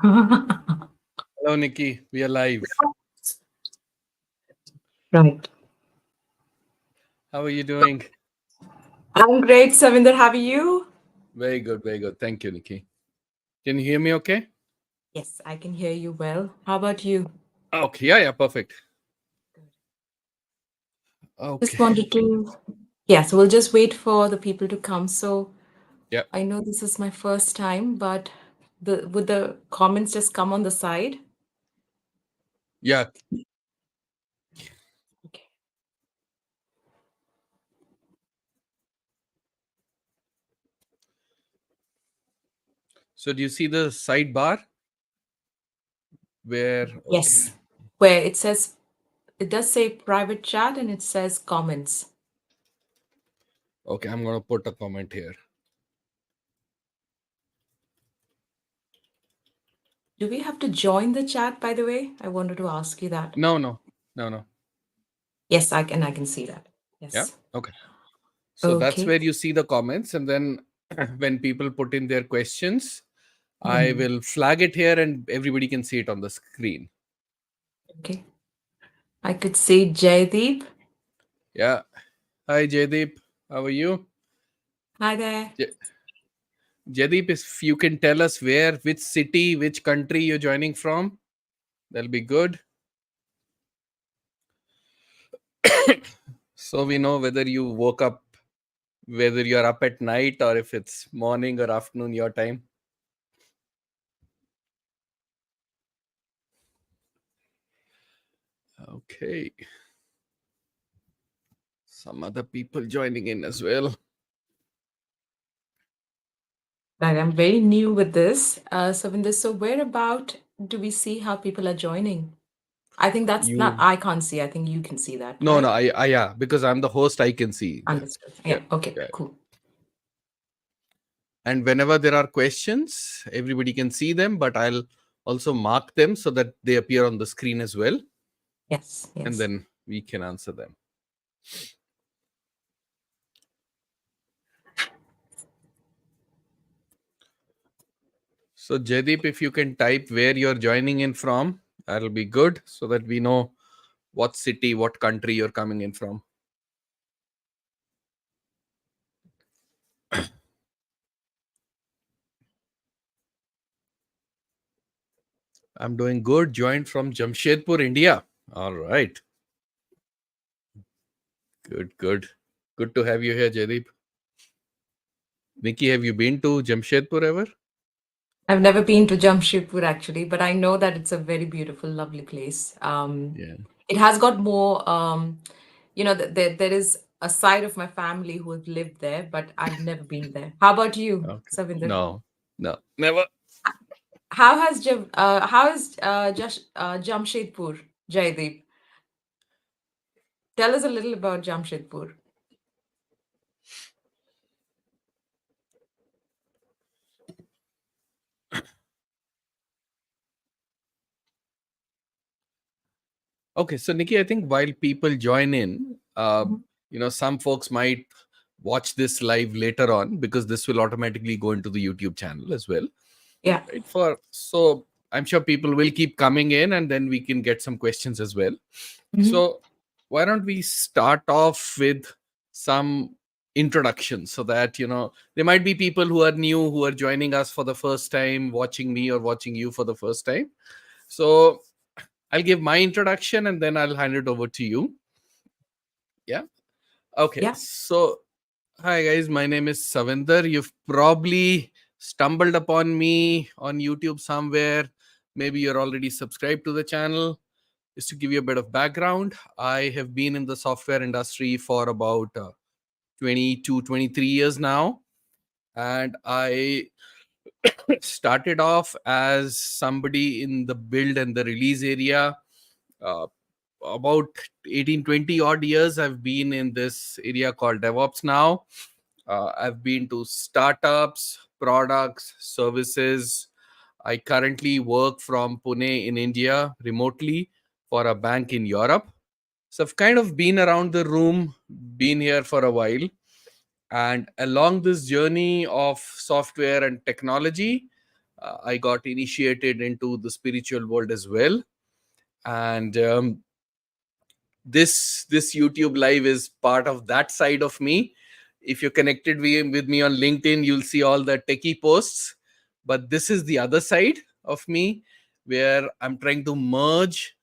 Hello, Nikki. We are live. Right. How are you doing? I'm great, Savinder. How are you? Very good, very good. Thank you, Nikki. Can you hear me okay? Yes, I can hear you well. How about you? Okay, yeah, perfect. Just Okay. wanted to. Yes, we'll just wait for the people to come. So Yeah, I know this is my first time, but would the comments just come on the side? yeah. Okay. So do you see the sidebar where, okay. Yes, where it does say private chat and it says comments. Okay, I'm going to put a comment here. Do we have to join the chat, by the way? I wanted to ask you that. No, no, no, no. Yes, I can see that. Yeah, Yes. okay. So that's Okay. where you see the comments. And then when people put in their questions, I Mhm. will flag it here and everybody can see it on the screen. Okay. I could see Jaydeep. Yeah. Hi, Jaydeep. How are you? Hi there. J- Jaydeep, if you can tell us where, which city, which country you're joining from, that'll be good. So we know whether you woke up, whether you're up at night or if it's morning or afternoon your time. Okay. Some other people joining in as well. Right, I'm very new with this. Savinder, so where about do we see how people are joining? I think that's not, You I can't see. I think you can see that, no, no, right? yeah, because I'm the host, I can see them. Understood. Yeah, Yeah, okay, yeah. cool. And whenever there are questions, everybody can see them, but I'll also mark them so that they appear on the screen as well, Yes, and yes. then we can answer them. So, Jaydeep, if you can type where you're joining in from, that'll be good so that we know what city, what country you're coming in from. I'm doing good. Joined from Jamshedpur, India. All right. Good, good. Good to have you here, Jaydeep. Nikki, have you been to Jamshedpur ever? I've never been to Jamshedpur actually, but I know that it's a very beautiful, lovely place. Yeah. It has got more, there is a side of my family who have lived there, but I've never been there. How about you, Okay. Savinder? No, no, never. How is Jamshedpur, Jaydeep? Tell us a little about Jamshedpur. Okay, so Nikki, I think while people join in, Mhm. some folks might watch this live later on because this will automatically go into the YouTube channel as well. Yeah. Right? So I'm sure people will keep coming in and then we can get some questions as well. Mhm. So why don't we start off with some introduction so that there might be people who are new who are joining us for the first time, watching me or watching you for the first time. So I'll give my introduction and then I'll hand it over to you. Yeah. Okay. Yeah. So, hi guys, my name is Savinder. You've probably stumbled upon me on YouTube somewhere. Maybe you're already subscribed to the channel. Just to give you a bit of background, I have been in the software industry for about 22, 23 years now. And I started off as somebody in the build and the release area. Uh, about 18, 20 odd years I've been in this area called DevOps now. I've been to startups, products, services. I currently work from Pune in India remotely for a bank in Europe. So I've kind of been around the room, been here for a while. And along this journey of software and technology, I got initiated into the spiritual world as well. And this YouTube live is part of that side of me. If you're connected with me on LinkedIn, you'll see all the techie posts. But this is the other side of me, where I'm trying to merge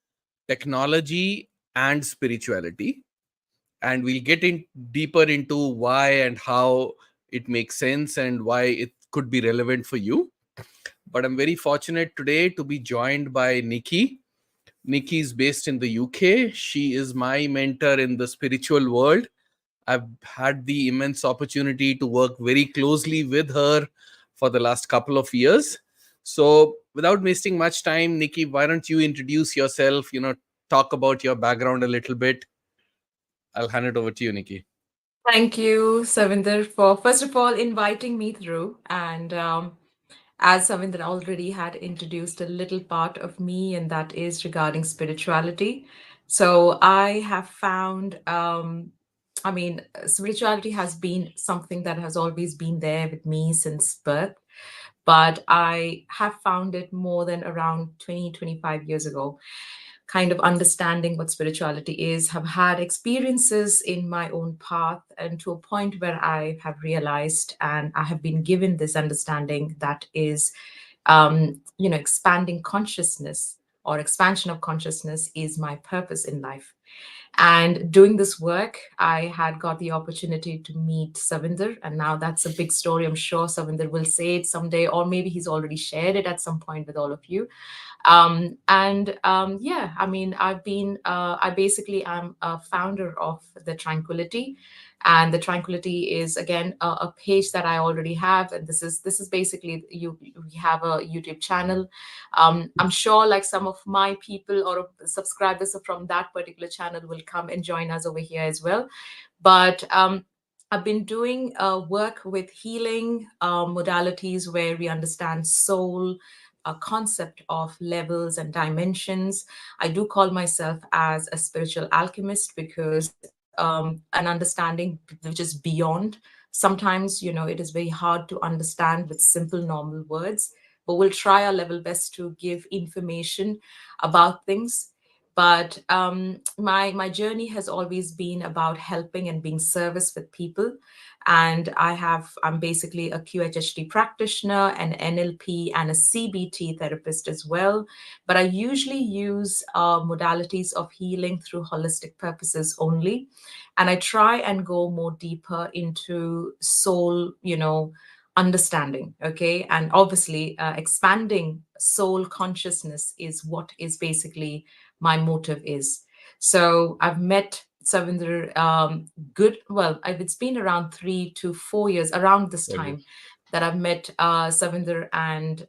technology and spirituality, and we'll get in deeper into why and how it makes sense and why it could be relevant for you. But I'm very fortunate today to be joined by Nikki. Nikki is based in the UK. She is my mentor in the spiritual world. I've had the immense opportunity to work very closely with her for the last couple of years. So, without wasting much time, Nikki, why don't you introduce yourself? Talk about your background a little bit. I'll hand it over to you, Nikki. Thank you, Savinder, for first of all inviting me through. And as Savinder already had introduced a little part of me, and that is regarding spirituality. So I have found, spirituality has been something that has always been there with me since birth, but I have found it more than around 20, 25 years ago, kind of understanding what spirituality is, have had experiences in my own path, and to a point where I have realized and I have been given this understanding that is, expanding consciousness or expansion of consciousness is my purpose in life. And doing this work, I had got the opportunity to meet Savinder. And now that's a big story. I'm sure Savinder will say it someday, or maybe he's already shared it at some point with all of you. Yeah, I mean, I basically am a founder of the Tranquillity. And the Tranquillity is again a page that I already have, and this is basically we have a YouTube channel. I'm sure like some of my people or subscribers from that particular channel will come and join us over here as well. But I've been doing work with healing modalities where we understand soul, a concept of levels and dimensions. I do call myself as a spiritual alchemist because an understanding which is beyond. Sometimes, it is very hard to understand with simple, normal words, but we'll try our level best to give information about things. But my journey has always been about helping and being service with people. And I'm basically a QHHT practitioner, an NLP, and a CBT therapist as well. But I usually use modalities of healing through holistic purposes only. And I try and go more deeper into soul, understanding. Okay. And obviously, expanding soul consciousness is what is basically my motive is. So I've met Savinder, it's been around 3 to 4 years around this Very time that I've met Savinder. And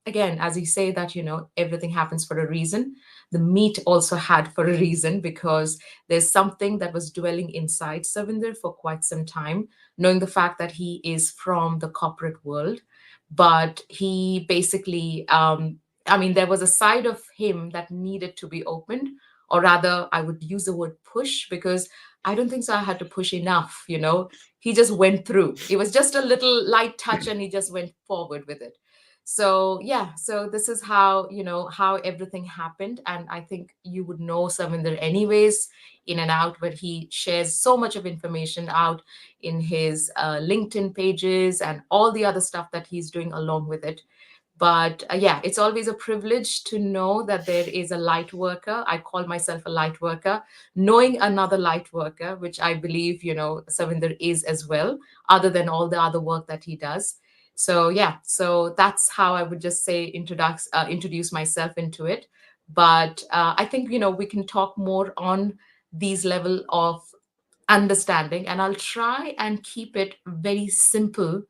again, as you say, that, everything happens for a reason. The meet also had for a reason because there's something that was dwelling inside Savinder for quite some time, knowing the fact that he is from the corporate world. But he basically, there was a side of him that needed to be opened, or rather, I would use the word push because I don't think so. I had to push enough. He just went through. It was just a little light touch and he just went forward with it. So yeah, so this is how everything happened. And I think you would know Savinder anyways, in and out, where he shares so much of information out in his LinkedIn pages and all the other stuff that he's doing along with it. But yeah, it's always a privilege to know that there is a light worker. I call myself a light worker, knowing another light worker, which I believe, Savinder is as well, other than all the other work that he does. So yeah, so that's how I would just say introduce myself into it. But I think, we can talk more on these level of understanding, and I'll try and keep it very simple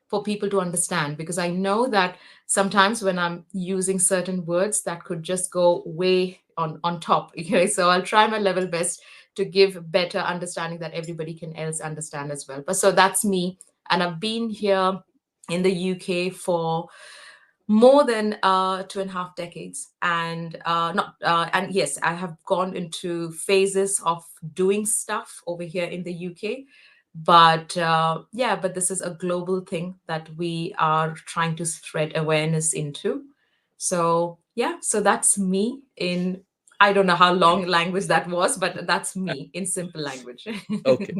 for people to understand, because I know that sometimes when I'm using certain words that could just go way on top. So I'll try my level best to give better understanding that everybody can else understand as well. But so that's me, and I've been here in the UK for more than 2.5 decades. And not and yes, I have gone into phases of doing stuff over here in the UK. But yeah, but this is a global thing that we are trying to spread awareness into. So yeah, so that's me in, I don't know how long language that was, but that's me in simple language. Okay,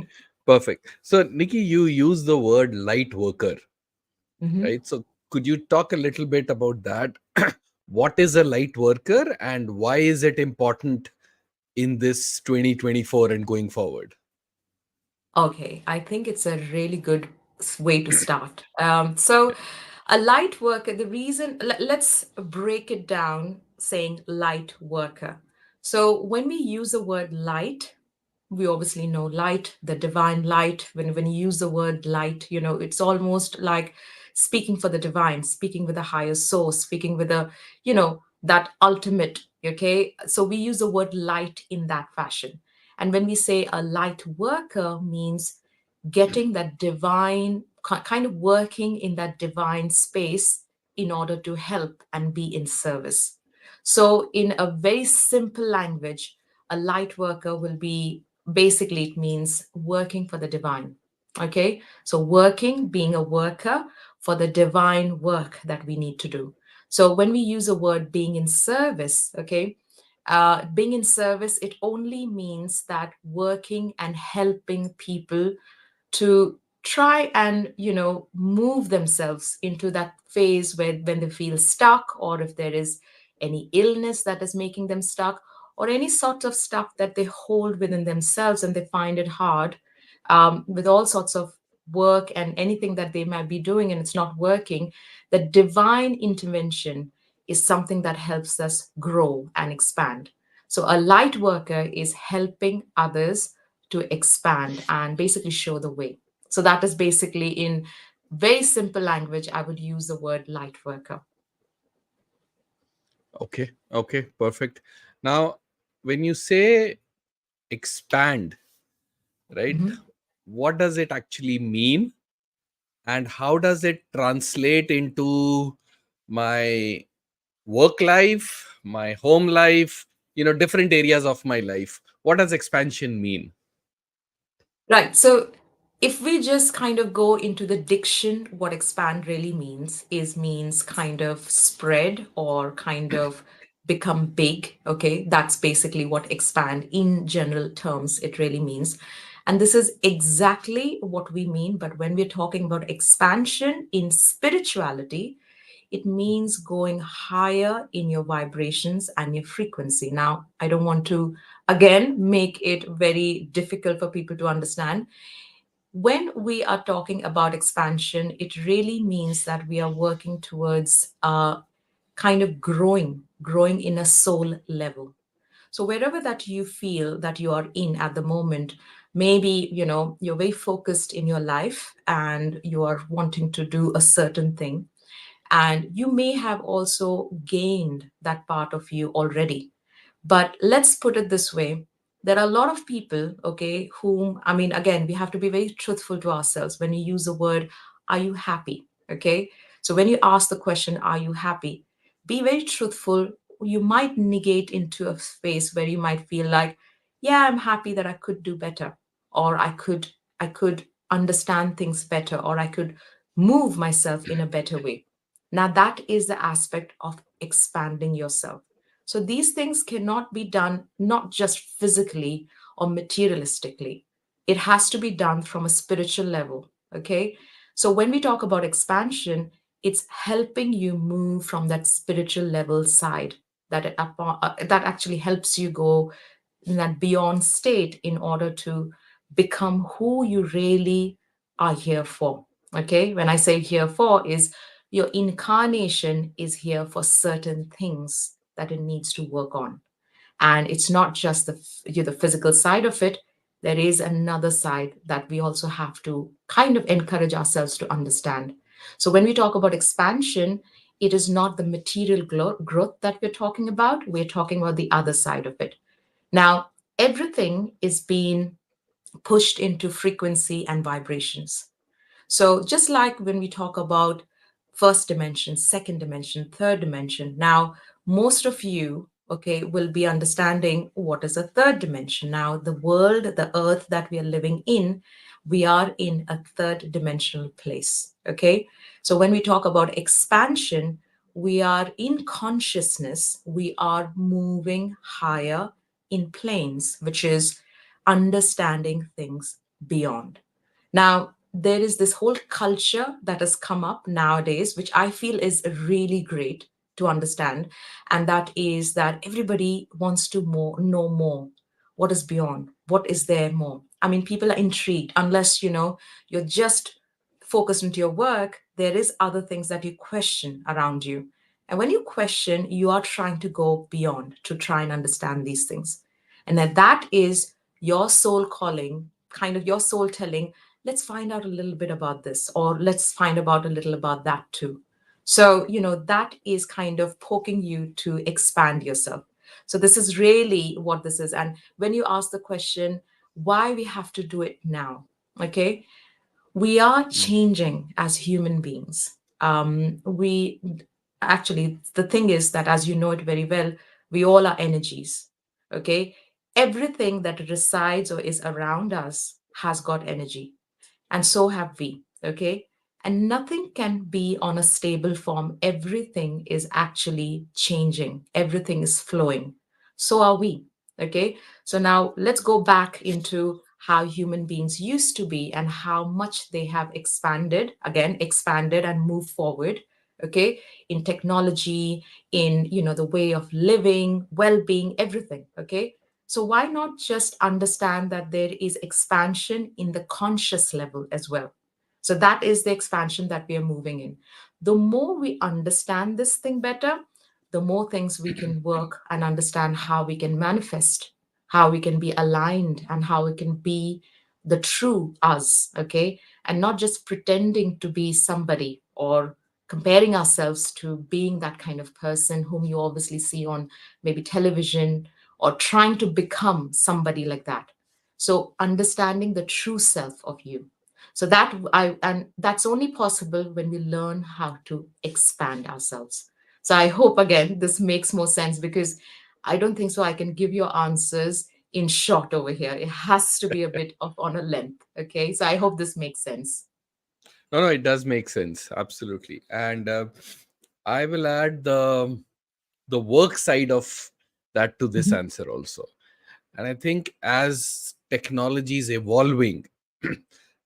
perfect. So, Nikki, you use the word light worker, Mhm. right? So, could you talk a little bit about that? What is a light worker and why is it important in this 2024 and going forward? Okay, I think it's a really good way to start. So, a light worker, the reason, let's break it down saying light worker. So, when we use the word light, we obviously know light, the divine light. When you use the word light, it's almost like speaking for the divine, speaking with a higher source, speaking with a, that ultimate. Okay. So we use the word light in that fashion. And when we say a light worker means getting that divine, kind of working in that divine space in order to help and be in service. So, in a very simple language, a light worker will be, basically, it means working for the divine. Okay. So, working, being a worker for the divine work that we need to do. So, when we use the word being in service, okay, being in service, it only means that working and helping people to try and move themselves into that phase where when they feel stuck, or if there is any illness that is making them stuck, or any sort of stuff that they hold within themselves and they find it hard, with all sorts of work and anything that they might be doing and it's not working. The divine intervention is something that helps us grow and expand. So a light worker is helping others to expand and basically show the way. So that is basically, in very simple language, I would use the word light worker. Okay, okay, perfect. Now, when you say expand, right, Mhm. what does it actually mean? And how does it translate into my work life, my home life, different areas of my life? What does expansion mean? Right. So if we just kind of go into the diction, what expand really means is means kind of spread or kind of become big. Okay. That's basically what expand in general terms it really means. And this is exactly what we mean. But when we're talking about expansion in spirituality, it means going higher in your vibrations and your frequency. Now, I don't want to, again, make it very difficult for people to understand. When we are talking about expansion, it really means that we are working towards kind of growing in a soul level. So wherever that you feel that you are in at the moment, maybe you're very focused in your life and you are wanting to do a certain thing, and you may have also gained that part of you already. But let's put it this way, there are a lot of people, okay, whom, I mean, again, we have to be very truthful to ourselves when you use the word, are you happy? Okay. So when you ask the question, are you happy? Be very truthful. You might negate into a space where you might feel like, yeah, I'm happy that I could do better, or I could understand things better, or I could move myself in a better way. Now, that is the aspect of expanding yourself. So, these things cannot be done not just physically or materialistically, it has to be done from a spiritual level. Okay. So, when we talk about expansion, it's helping you move from that spiritual level side that actually helps you go in that beyond state in order to become who you really are here for. Okay, when I say here for, is your incarnation is here for certain things that it needs to work on. And it's not just the physical side of it. There is another side that we also have to kind of encourage ourselves to understand. So when we talk about expansion, it is not the material growth that we're talking about. We're talking about the other side of it. Now, everything is being pushed into frequency and vibrations. So, just like when we talk about first dimension, second dimension, third dimension, now most of you, okay, will be understanding what is a third dimension. Now, the world, the earth that we are living in, we are in a third dimensional place. Okay. So when we talk about expansion, we are in consciousness, we are moving higher in planes, which is understanding things beyond. Now, there is this whole culture that has come up nowadays, which I feel is really great to understand. And that is that everybody wants to know more. What is beyond? What is there more? I mean, people are intrigued. Unless, you're just focused into your work, there is other things that you question around you. And when you question, you are trying to go beyond to try and understand these things. And that is your soul calling, kind of your soul telling, let's find out a little bit about this, or let's find about a little about that too. So, that is kind of poking you to expand yourself. So this is really what this is. And when you ask the question, why we have to do it now, okay, we are changing as human beings. We actually, the thing is that, as you know it very well, we all are energies. Okay. Everything that resides or is around us has got energy, and so have we. Okay. And nothing can be on a stable form. Everything is actually changing, everything is flowing. So are we. Okay. So now let's go back into how human beings used to be and how much they have expanded, again, expanded and moved forward. Okay. In technology, in, the way of living, well being, everything. Okay. So why not just understand that there is expansion in the conscious level as well? So that is the expansion that we are moving in. The more we understand this thing better, the more things we can work and understand how we can manifest, how we can be aligned, and how we can be the true us, okay? And not just pretending to be somebody or comparing ourselves to being that kind of person whom you obviously see on maybe television, or trying to become somebody like that. So understanding the true self of you. So that's only possible when we learn how to expand ourselves. So I hope again this makes more sense, because I don't think so I can give your answers in short over here. It has to be a bit of on a length. Okay. So I hope this makes sense. No, no, it does make sense. Absolutely. And I will add the work side of that to this Mhm. answer also. And I think as technology is evolving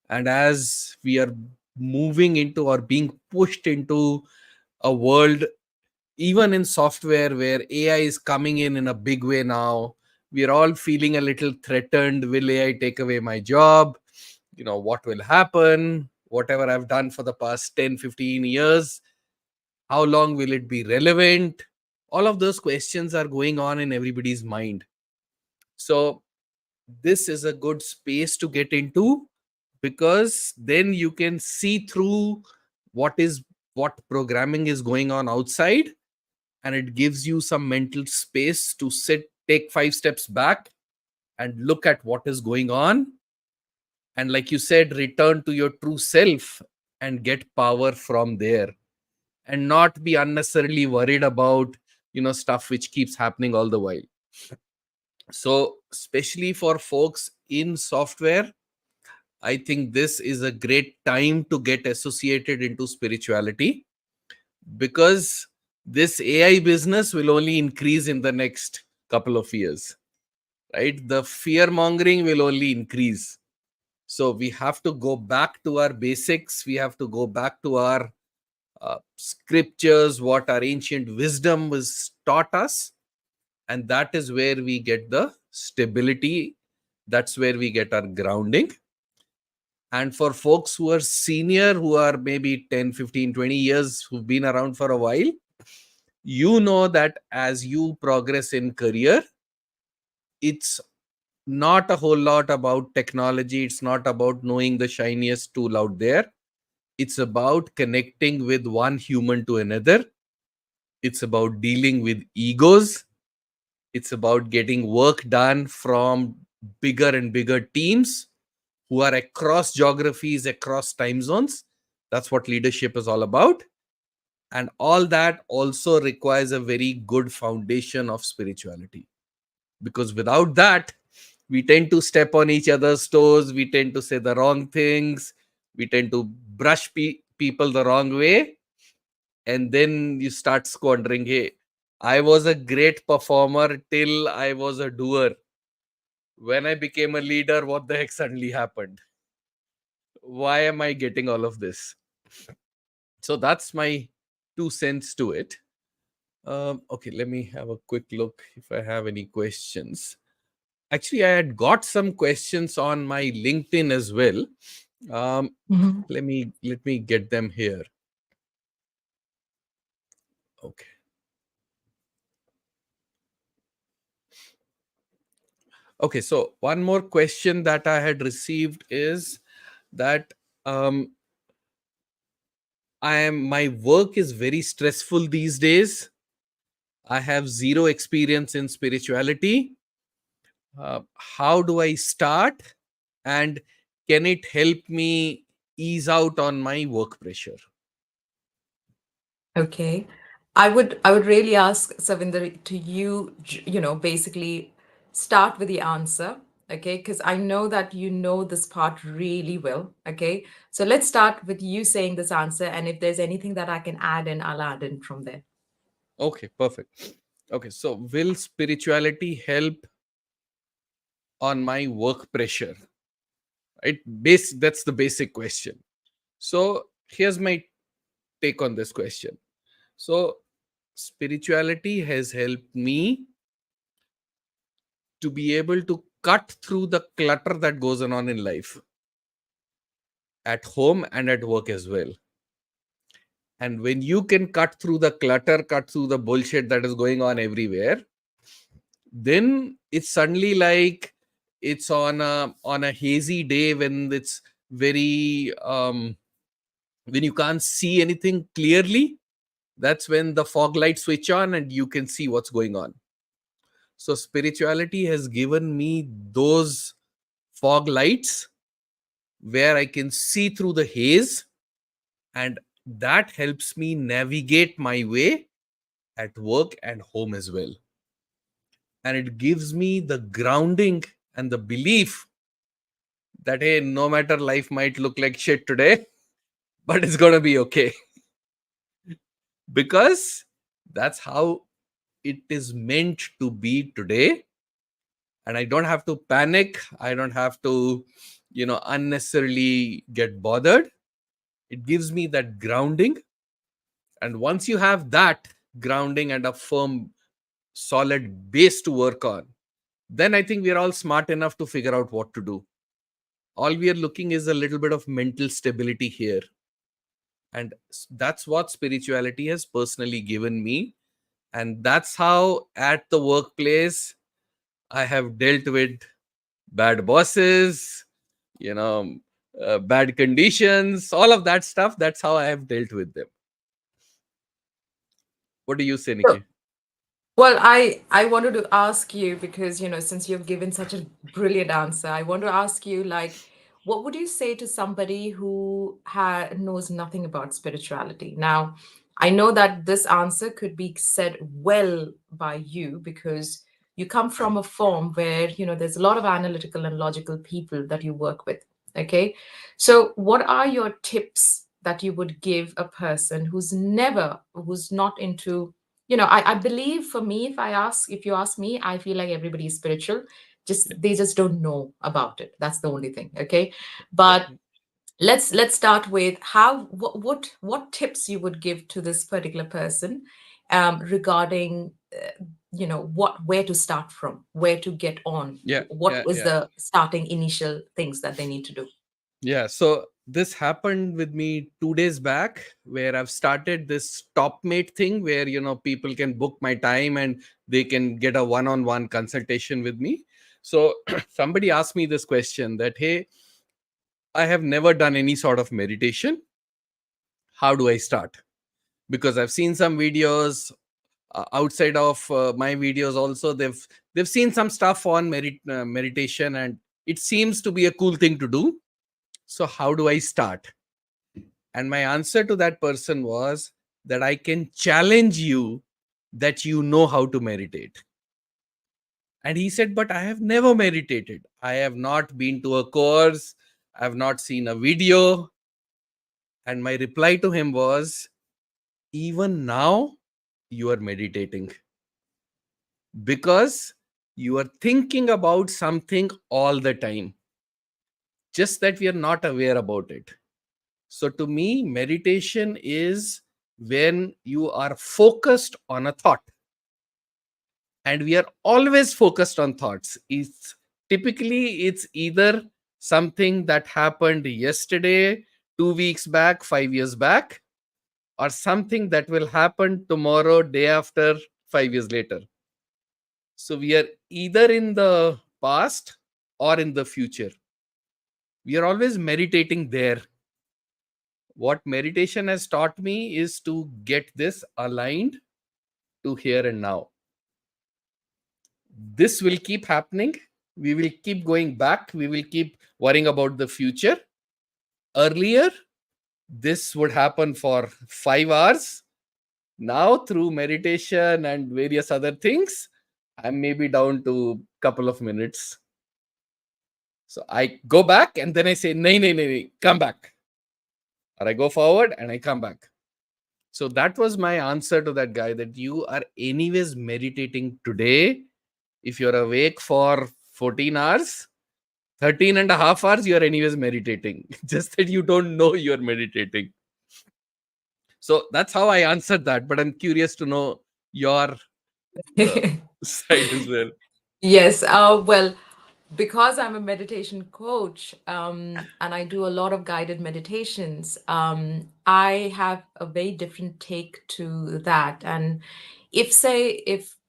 and as we are moving into or being pushed into a world, even in software, where AI is coming in a big way now, we are all feeling a little threatened. Will AI take away my job? What will happen? Whatever I've done for the past 10, 15 years, how long will it be relevant? All of those questions are going on in everybody's mind. So this is a good space to get into, because then you can see through what programming is going on outside, and it gives you some mental space to take 5 steps back and look at what is going on, and like you said, return to your true self and get power from there, and not be unnecessarily worried about stuff which keeps happening all the while. So especially for folks in software, I think this is a great time to get associated into spirituality, because this AI business will only increase in the next couple of years, right? The fear mongering will only increase. So we have to go back to our basics. We have to go back to our scriptures, what our ancient wisdom was taught us. And that is where we get the stability. That's where we get our grounding. And for folks who are senior, who are maybe 10, 15, 20 years, who've been around for a while, that as you progress in career, it's not a whole lot about technology. It's not about knowing the shiniest tool out there. It's about connecting with one human to another. It's about dealing with egos. It's about getting work done from bigger and bigger teams who are across geographies, across time zones. That's what leadership is all about. And all that also requires a very good foundation of spirituality. Because without that, We tend to step on each other's toes. We tend to say the wrong things. We tend to brush people the wrong way. And then you start squandering. Hey, I was a great performer till I was a doer. When I became a leader, what the heck suddenly happened? Why am I getting all of this? So that's my 2 cents to it. Okay, let me have a quick look if I have any questions. Actually, I had got some questions on my LinkedIn as well. Um, Mhm. let me get them here. Okay. Okay, so one more question that I had received is that um, my work is very stressful these days. I have zero experience in spirituality. How do I start? And can it help me ease out on my work pressure? Okay. I would really ask Savinder to basically start with the answer, okay? Because I know that you know this part really well, okay? So let's start with you saying this answer, and if there's anything that I can add in, I'll add in from there. Okay, perfect. Okay, so will spirituality help on my work pressure? Right? That's the basic question. So here's my take on this question. So spirituality has helped me to be able to cut through the clutter that goes on in life, at home and at work as well. And when you can cut through the clutter, cut through the bullshit that is going on everywhere, then it's suddenly like it's on a hazy day when it's very when you can't see anything clearly. That's when the fog lights switch on and you can see what's going on. So spirituality has given me those fog lights where I can see through the haze, and that helps me navigate my way at work and home as well. And it gives me the grounding and the belief that, hey, no matter life might look like shit today, but it's going to be okay. Because that's how it is meant to be today. And I don't have to panic. I don't have to, unnecessarily get bothered. It gives me that grounding. And once you have that grounding and a firm, solid base to work on, then I think we're all smart enough to figure out what to do. All we are looking is a little bit of mental stability here. And that's what spirituality has personally given me. And that's how at the workplace I have dealt with bad bosses, you know, bad conditions, all of that stuff. That's how I have dealt with them. What do you say, Nikki? Well, I wanted to ask you because, since you've given such a brilliant answer, I want to ask you, like, what would you say to somebody who knows nothing about spirituality? Now, I know that this answer could be said well by you because you come from a form where, there's a lot of analytical and logical people that you work with. Okay. So, what are your tips that you would give a person who's not into, I believe, for me, if you ask me, I feel like everybody is spiritual, Yeah, just they just don't know about it. That's the only thing. Okay. yeah, But let's start with how what tips you would give to this particular person, regarding, what where to start from, where to get on, yeah, what yeah, was yeah. the starting initial things that they need to do. Yeah. So this happened with me 2 days back, where I've started this top mate thing where, people can book my time and they can get a one on one consultation with me. So somebody asked me this question that, hey, I have never done any sort of meditation. How do I start? Because I've seen some videos outside of my videos also. They've seen some stuff on meditation, and it seems to be a cool thing to do. So how do I start? And my answer to that person was that I can challenge you that you know how to meditate. And he said, but I have never meditated. I have not been to a course. I have not seen a video. And my reply to him was, even now, you are meditating because you are thinking about something all the time, just that we are not aware about it. So, to me, meditation is when you are focused on a thought, and we are always focused on thoughts. It's either something that happened yesterday, 2 weeks back, 5 years back, or something that will happen tomorrow, day after, 5 years later. So we are either in the past or in the future. We are always meditating there. What meditation has taught me is to get this aligned to here and now. This will keep happening. We will keep going back. We will keep worrying about the future. Earlier, this would happen for 5 hours. Now, through meditation and various other things, I'm maybe down to couple of minutes. So I go back and then I say, nay, nay, nay, nay, come back. Or I go forward and I come back. So that was my answer to that guy, that you are anyways meditating today. If you're awake for 14 hours, 13 and a half hours, you're anyways meditating. Just that you don't know you're meditating. So that's how I answered that. But I'm curious to know your side as well. Yes. Well, because I'm a meditation coach, and I do a lot of guided meditations, I have a very different take to that. And if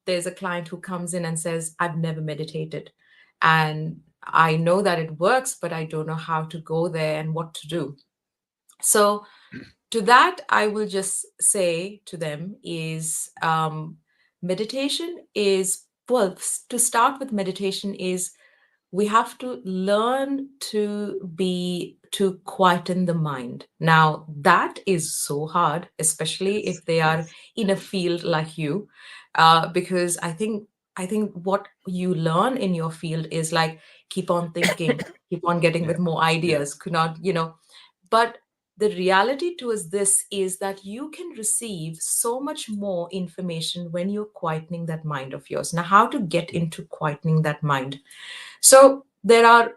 there's a client who comes in and says, I've never meditated, and I know that it works, but I don't know how to go there and what to do. So to that, I will just say to them is, meditation is, well, to start with, meditation is, we have to learn to quieten the mind. Now that is so hard, especially Yes. if they are Yes. in a field like you, because I think what you learn in your field is like, keep on thinking, keep on getting Yeah. with more Yeah. ideas, could not, but the reality to us this is that you can receive so much more information when you're quietening that mind of yours. Now, how to get into quietening that mind? So there are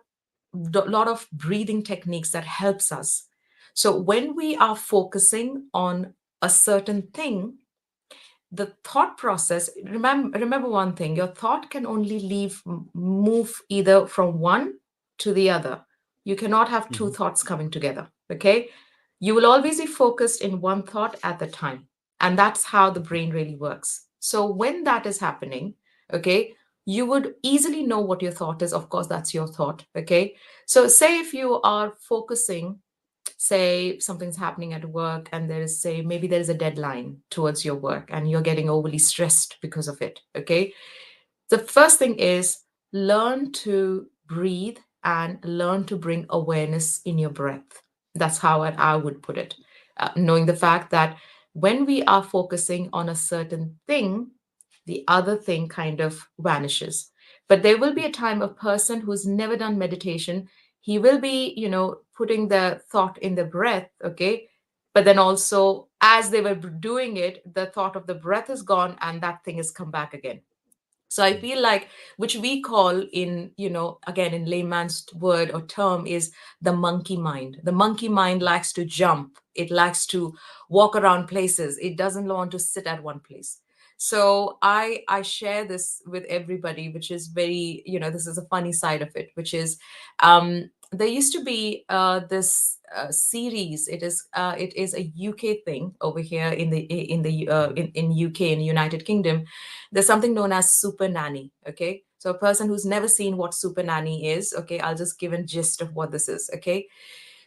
a lot of breathing techniques that helps us. So when we are focusing on a certain thing, the thought process, remember one thing, your thought can only move either from one to the other. You cannot have two Mhm. thoughts coming together. Okay, you will always be focused in one thought at the time, and that's how the brain really works. So when that is happening, okay, you would easily know what your thought is. Of course, that's your thought. Okay, so say if you are focusing, say something's happening at work, and there is, say maybe there is a deadline towards your work and you're getting overly stressed because of it. Okay, the first thing is, learn to breathe and learn to bring awareness in your breath. That's how I would put it. Knowing the fact that when we are focusing on a certain thing, the other thing kind of vanishes. But there will be a time, a person who's never done meditation, he will be, putting the thought in the breath, okay? But then also, as they were doing it, the thought of the breath is gone and that thing has come back again. So I feel like, which we call in, again, in layman's word or term, is the monkey mind. The monkey mind likes to jump. It likes to walk around places. It doesn't want to sit at one place. So I share this with everybody, which is very, this is a funny side of it, which is, there used to be this series. It is a UK thing over here in UK, in the United Kingdom. There's something known as super nanny. Okay, so a person who's never seen what super nanny is, okay, I'll just give a gist of what this is. Okay,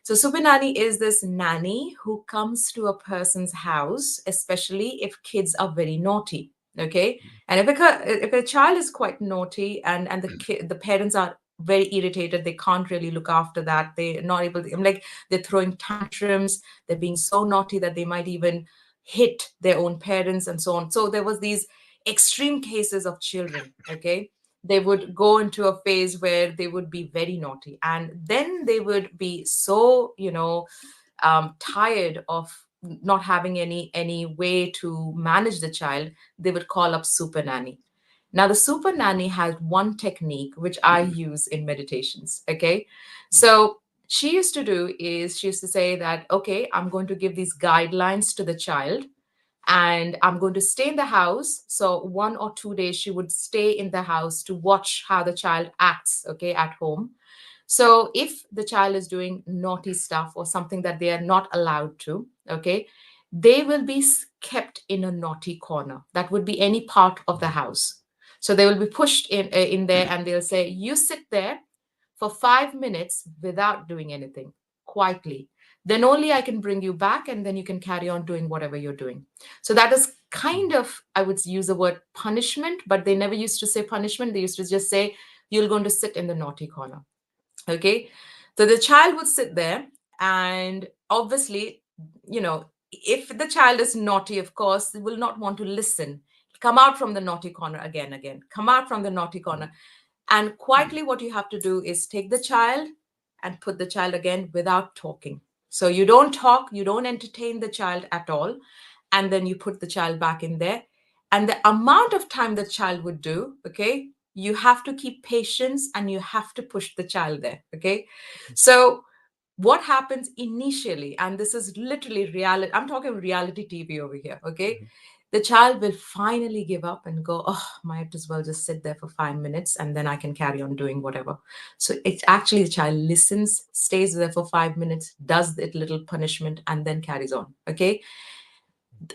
so super nanny is this nanny who comes to a person's house, especially if kids are very naughty. Okay, and if a child is quite naughty, and the parents are very irritated, they can't really look after that, they're not able to, I'm like, they're throwing tantrums, they're being so naughty that they might even hit their own parents and so on. So there was these extreme cases of children. Okay, they would go into a phase where they would be very naughty, and then they would be so, tired of not having any way to manage the child. They would call up super nanny. Now the super nanny has one technique which I use in meditations. Okay, so she used to do is she used to say that, okay, I'm going to give these guidelines to the child, and I'm going to stay in the house. So 1 or 2 days she would stay in the house to watch how the child acts, okay, at home. So if the child is doing naughty stuff or something that they are not allowed to, okay, they will be kept in a naughty corner. That would be any part of the house. So they will be pushed in there, and they'll say, "You sit there for 5 minutes without doing anything, quietly. Then only I can bring you back, and then you can carry on doing whatever you're doing." So that is kind of, I would use the word punishment, but they never used to say punishment. They used to just say, "You're going to sit in the naughty corner." Okay, so the child would sit there, and obviously, if the child is naughty, of course they will not want to listen. Come out from the naughty corner, again, come out from the naughty corner. And quietly, what you have to do is take the child and put the child again without talking. So you don't talk, you don't entertain the child at all, and then you put the child back in there. And the amount of time the child would do, okay, you have to keep patience, and you have to push the child there. Okay, so what happens initially, and this is literally reality, I'm talking reality TV over here. Okay, the child will finally give up and go, "Oh, might as well just sit there for 5 minutes, and then I can carry on doing whatever." So it's actually the child listens, stays there for 5 minutes, does that little punishment, and then carries on. Okay,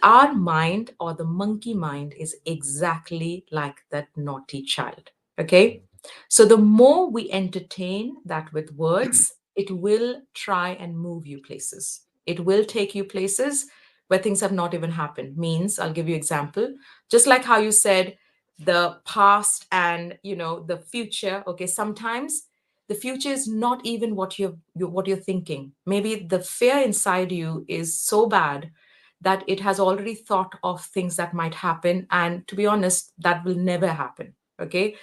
our mind, or the monkey mind, is exactly like that naughty child. Okay, so the more we entertain that with words, it will try and move you places. It will take you places where things have not even happened. Means, I'll give you example. Just like how you said the past and the future. Okay, sometimes the future is not even what you're thinking. Maybe the fear inside you is so bad that it has already thought of things that might happen, and to be honest, that will never happen. Okay,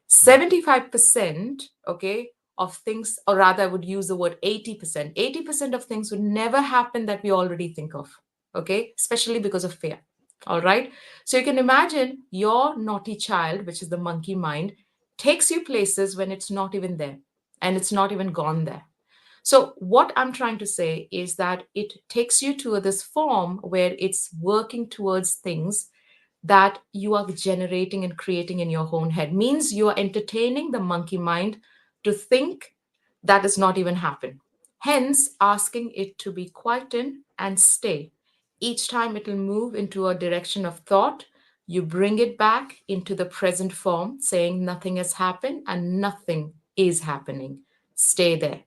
75%, okay, of things, or rather I would use the word 80%. 80% of things would never happen that we already think of. Okay, especially because of fear. All right, so you can imagine your naughty child, which is the monkey mind, takes you places when it's not even there, and it's not even gone there. So, what I'm trying to say is that it takes you to this form where it's working towards things that you are generating and creating in your own head. Means you are entertaining the monkey mind to think that is not even happen. Hence, asking it to be quietened and stay. Each time it will move into a direction of thought, you bring it back into the present form, saying nothing has happened and nothing is happening. Stay there.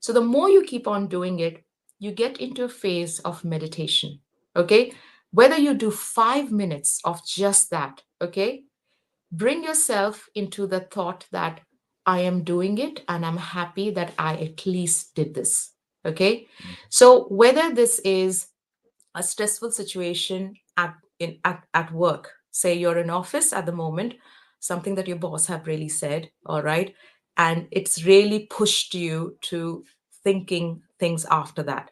So the more you keep on doing it, you get into a phase of meditation. Okay. Whether you do 5 minutes of just that, okay, bring yourself into the thought that I am doing it and I'm happy that I at least did this. Okay. So whether this is a stressful situation at work, say you're in office at the moment, something that your boss have really said, all right, and it's really pushed you to thinking things after that.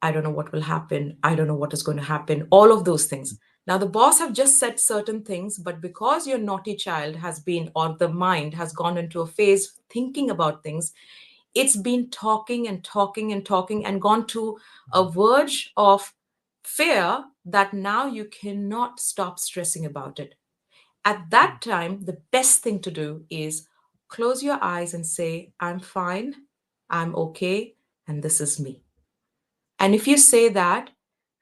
I don't know what will happen, I don't know what is going to happen, all of those things. Now the boss have just said certain things, but because your naughty child has been, or the mind has gone into a phase thinking about things, it's been talking and talking and talking and gone to a verge of fear that now you cannot stop stressing about it. At that time, the best thing to do is close your eyes and say, I'm fine, I'm okay, and this is me. And if you say that,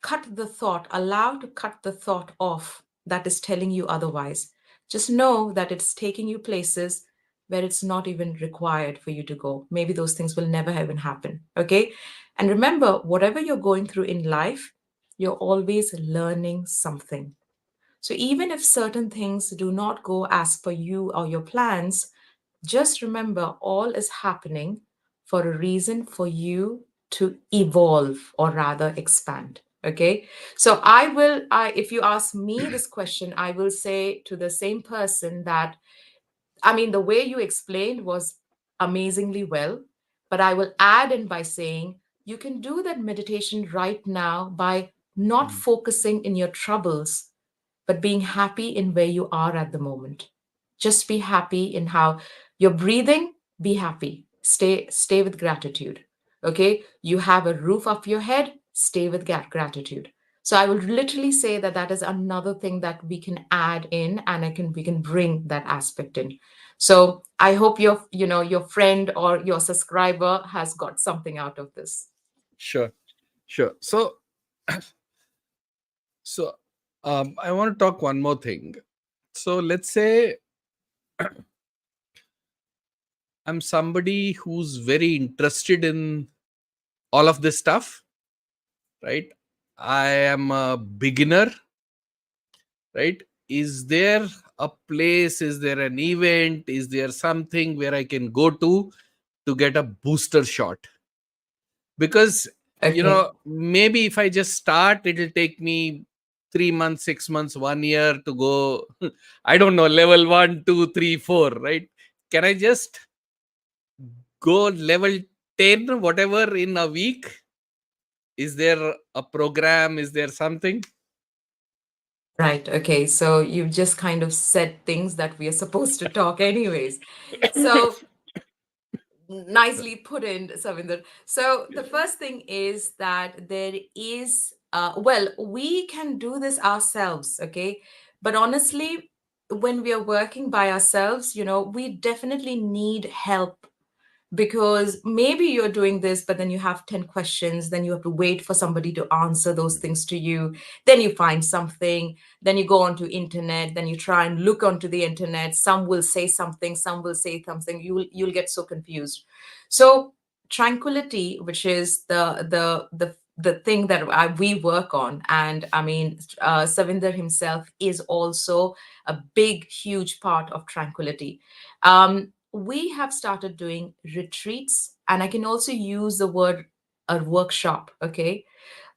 cut the thought, allow to cut the thought off that is telling you otherwise. Just know that it's taking you places where it's not even required for you to go. Maybe those things will never even happen. Okay. And remember, whatever you're going through in life, you're always learning something. So even if certain things do not go as per you or your plans, just remember, all is happening for a reason, for you to evolve, or rather expand. Okay. So if you ask me this question, I will say to the same person that I mean, the way you explained was amazingly well, but I will add in by saying you can do that meditation right now by not Mm. focusing in your troubles, but being happy in where you are at the moment. Just be happy in how you're breathing, be happy. Stay with gratitude. Okay? You have a roof of your head, stay with gratitude. So I will literally say that that is another thing that we can add in, and we can bring that aspect in. So I hope your friend or your subscriber has got something out of this. Sure, sure. So I want to talk one more thing. So let's say I'm somebody who's very interested in all of this stuff, right? I am a beginner, right? Is there a place, is there an event, is there something where I can go to get a booster shot? Because, Okay. maybe if I just start, it'll take me 3 months, 6 months, 1 year to go. I don't know, level 1, 2, 3, 4, right? Can I just go level 10, whatever, in a week? Is there a program? Is there something? Right. Okay. So you've just kind of said things that we are supposed to talk anyways. So nicely put in, Savinder. So the first thing is that there is, well, we can do this ourselves. Okay. But honestly, when we are working by ourselves, we definitely need help, because maybe you're doing this, but then you have 10 questions, then you have to wait for somebody to answer those things to you, then you find something, then you go onto internet, then you try and look onto the internet, some will say something, some will say something, you'll get so confused. So Tranquillity, which is the thing that we work on, and I mean, Savinder himself is also a big huge part of Tranquillity. We have started doing retreats, and I can also use the word a workshop. Okay.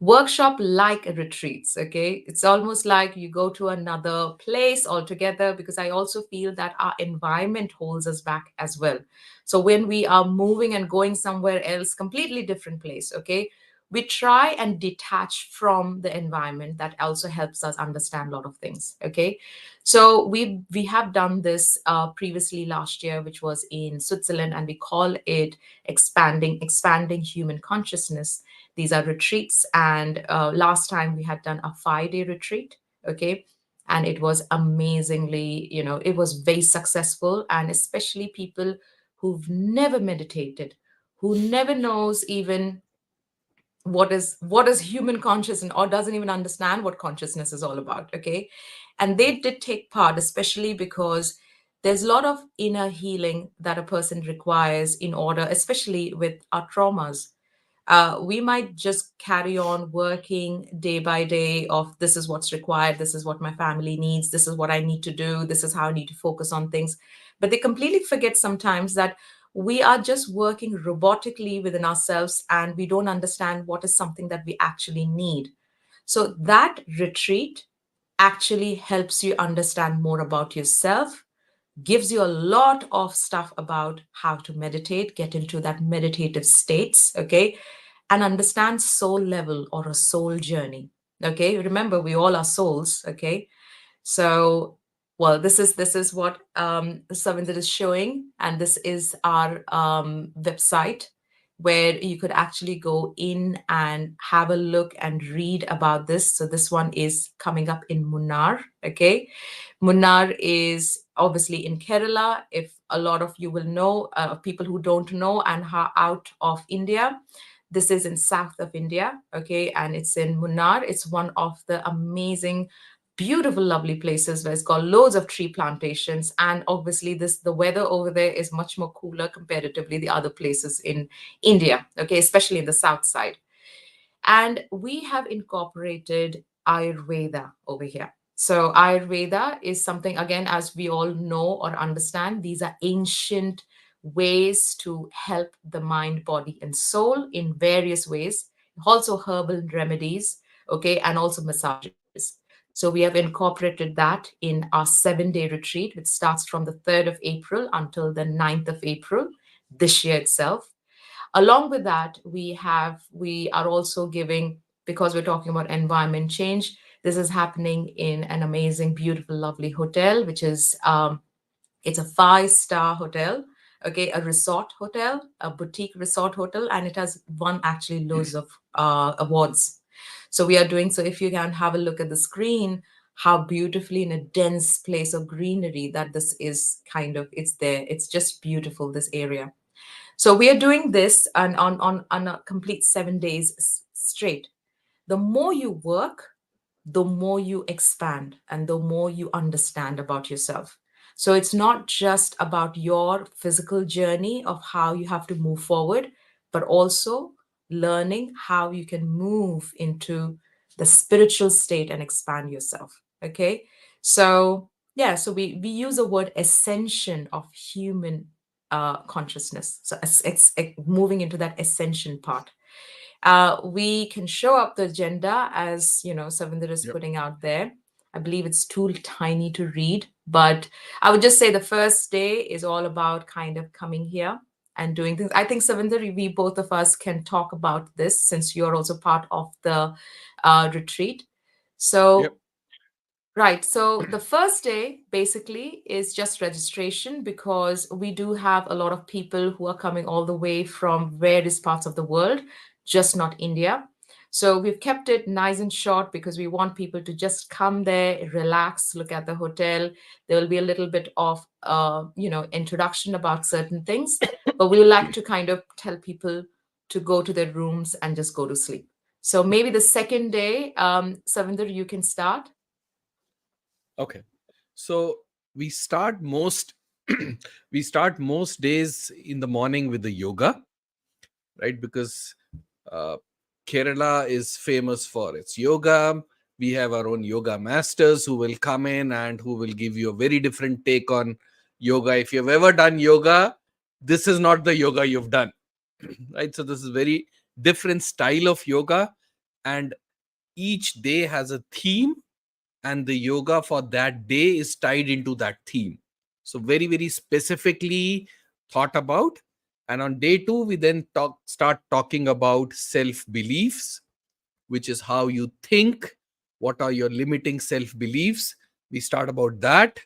Workshop like retreats. Okay. It's almost like you go to another place altogether, because I also feel that our environment holds us back as well. So when we are moving and going somewhere else, completely different place, okay, we try and detach from the environment. That also helps us understand a lot of things. Okay. So we have done this previously last year, which was in Switzerland, and we call it expanding human consciousness. These are retreats, and last time we had done a 5-day retreat. Okay, and it was amazingly, it was very successful, and especially people who've never meditated, who never knows even what is human consciousness, or doesn't even understand what consciousness is all about. Okay, and they did take part, especially because there's a lot of inner healing that a person requires in order, especially with our traumas. We might just carry on working day by day of, this is what's required, this is what my family needs, this is what I need to do, this is how I need to focus on things. But they completely forget sometimes that we are just working robotically within ourselves, and we don't understand what is something that we actually need. So that retreat actually helps you understand more about yourself, gives you a lot of stuff about how to meditate, get into that meditative states, okay, and understand soul level or a soul journey. Okay, remember, we all are souls. Okay, so, well, this is what Savinder is showing, and this is our website, where you could actually go in and have a look and read about this. So this one is coming up in Munnar. Okay, Munnar is obviously in Kerala. If a lot of you will know, people who don't know and are out of India, this is in south of India. Okay, and it's in Munnar. It's one of the amazing, beautiful, lovely places where it's got loads of tree plantations, and obviously the weather over there is much more cooler comparatively the other places in India. Okay, especially in the south side. And we have incorporated Ayurveda over here. So, Ayurveda is something, again, as we all know or understand, these are ancient ways to help the mind, body, and soul in various ways, also herbal remedies, okay, and also massages. So we have incorporated that in our 7 day retreat, which starts from the 3rd of April until the 9th of April this year itself. Along with that, we are also giving, because we're talking about environment change, this is happening in an amazing, beautiful, lovely hotel, which is it's a 5-star hotel, okay, a resort hotel, a boutique resort hotel, and it has won actually loads of awards. So we are doing, so if you can have a look at the screen, how beautifully in a dense place of greenery that this is, kind of, it's there. It's just beautiful, this area. So we are doing this on a complete 7 days straight. The more you work, the more you expand and the more you understand about yourself. So it's not just about your physical journey of how you have to move forward, but also learning how you can move into the spiritual state and expand yourself. Okay. So, yeah, so we use the word ascension of human consciousness. So it's moving into that ascension part. We can show up the agenda as, Savinder is Yep. putting out there. I believe it's too tiny to read, but I would just say the first day is all about kind of coming here and doing things. I think, Savinder, we both of us can talk about this since you're also part of the retreat. Yep. So, right. So the first day basically is just registration, because we do have a lot of people who are coming all the way from various parts of the world, just not India. So we've kept it nice and short because we want people to just come there, relax, look at the hotel. There will be a little bit of, introduction about certain things, but we like to kind of tell people to go to their rooms and just go to sleep. So maybe the second day, Savinder, you can start. Okay. So we start most we start most days in the morning with the yoga, right? Because uh, Kerala is famous for its yoga. We have our own yoga masters who will come in and who will give you a very different take on yoga. If you've ever done yoga, this is not the yoga you've done, right? So this is very different style of yoga, and each day has a theme, and the yoga for that day is tied into that theme. So very, very specifically thought about. And on day two, we then start talking about self beliefs, which is how you think. What are your limiting self beliefs? We start about that.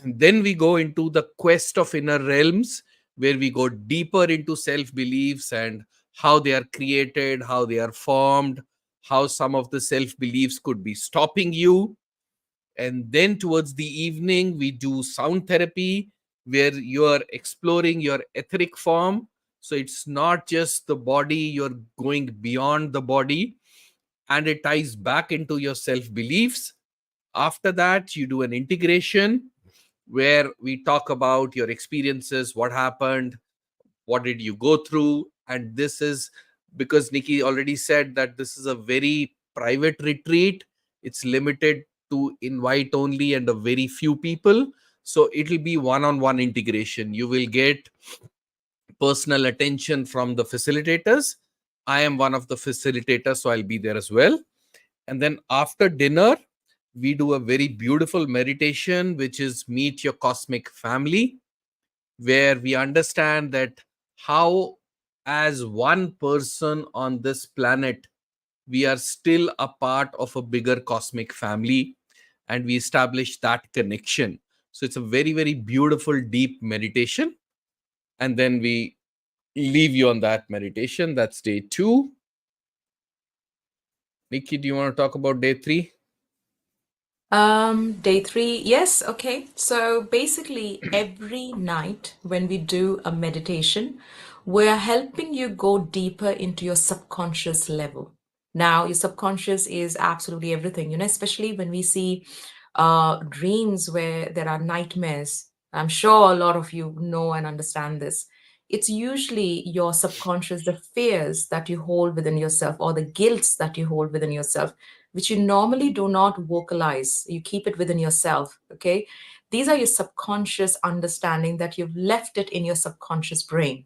Then we go into the quest of inner realms, where we go deeper into self beliefs and how they are created, how they are formed, how some of the self beliefs could be stopping you. And then towards the evening, we do sound therapy, where you are exploring your etheric form. So it's not just the body, you're going beyond the body, and it ties back into your self beliefs. After that, you do an integration where we talk about your experiences, what happened, what did you go through. And this is because Nikki already said that this is a very private retreat. It's limited to invite only and a very few people. So it'll be one-on-one integration. You will get personal attention from the facilitators. I am one of the facilitators, so I'll be there as well. And then after dinner, we do a very beautiful meditation, which is Meet Your Cosmic Family, where we understand that how, as one person on this planet, we are still a part of a bigger cosmic family, and we establish that connection. So it's a very, very beautiful, deep meditation. And then we leave you on that meditation. That's day two. Nikki, do you want to talk about day three? Day three, yes, okay. So basically, every night when we do a meditation, we're helping you go deeper into your subconscious level. Now, your subconscious is absolutely everything, especially when we see dreams where there are nightmares. I'm sure a lot of you know and understand this. It's usually your subconscious, the fears that you hold within yourself or the guilts that you hold within yourself, which you normally do not vocalize. You keep it within yourself. Okay. These are your subconscious understanding that you've left it in your subconscious brain.